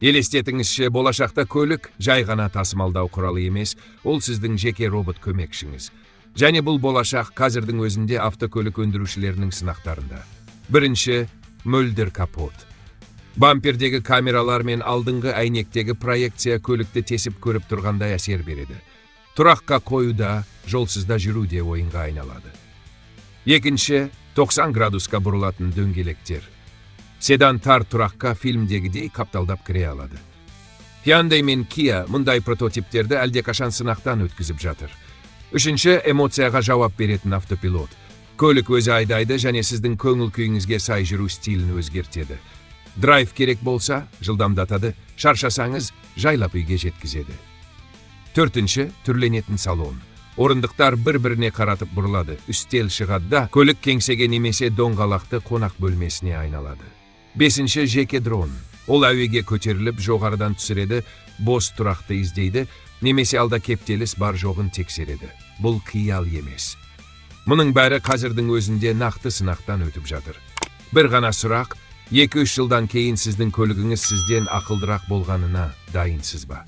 Елестетіңізше, болашақта көлік жай ғана тасымалдау құралы емес, ол сіздің жеке робот көмекшіңіз. Және бұл болашақ қазірдің өзінде автокөлік өндірушілерінің сынақтарында. Бірінші, мөлдір капот. Бампердегі камералар мен алдыңғы әйнектегі проекция көлікті тесіп көріп тұрғандай әсер береді. Тұраққа қоюда, жолсызда жүруде ойынға айналады. Екінші, 90 градусқа бұрылатын дөңгелектер. Седан тар тұраққа фильмдегідей қапталдап кіре алады. Hyundai мен Kia мұндай прототиптерді әлдеқашан сынақтан өткізіп жатыр. Үшінші, эмоцияға жауап беретін автопилот. Көлік өзі айдайды және сіздің көңіл күйіңізге сай жүру стилін өзгертеді. Драйв керек болса, жылдамдатады, шаршасаңыз, жайлап үйге жеткізеді. Төртінші, түрленетін салон. Орындықтар бір-біріне қаратып бұрылады, үстел шығады да, көлік кеңсеге немесе доңғалақты қонақ бөлмесіне айналады. Бесінші, жеке дрон. Ол әуеге көтеріліп, жоғарыдан түсіреді, бос тұрақты іздейді, немесе алда кептеліс бар жоғын тексереді. Бұл қиял емес. Мұның бәрі қазірдің өзінде нақты сынақтан өтіп жатыр. Бір ғана сұрақ, 2-3 жылдан кейін сіздің көлігіңіз сізден ақылдырақ болғанына дайынсыз ба?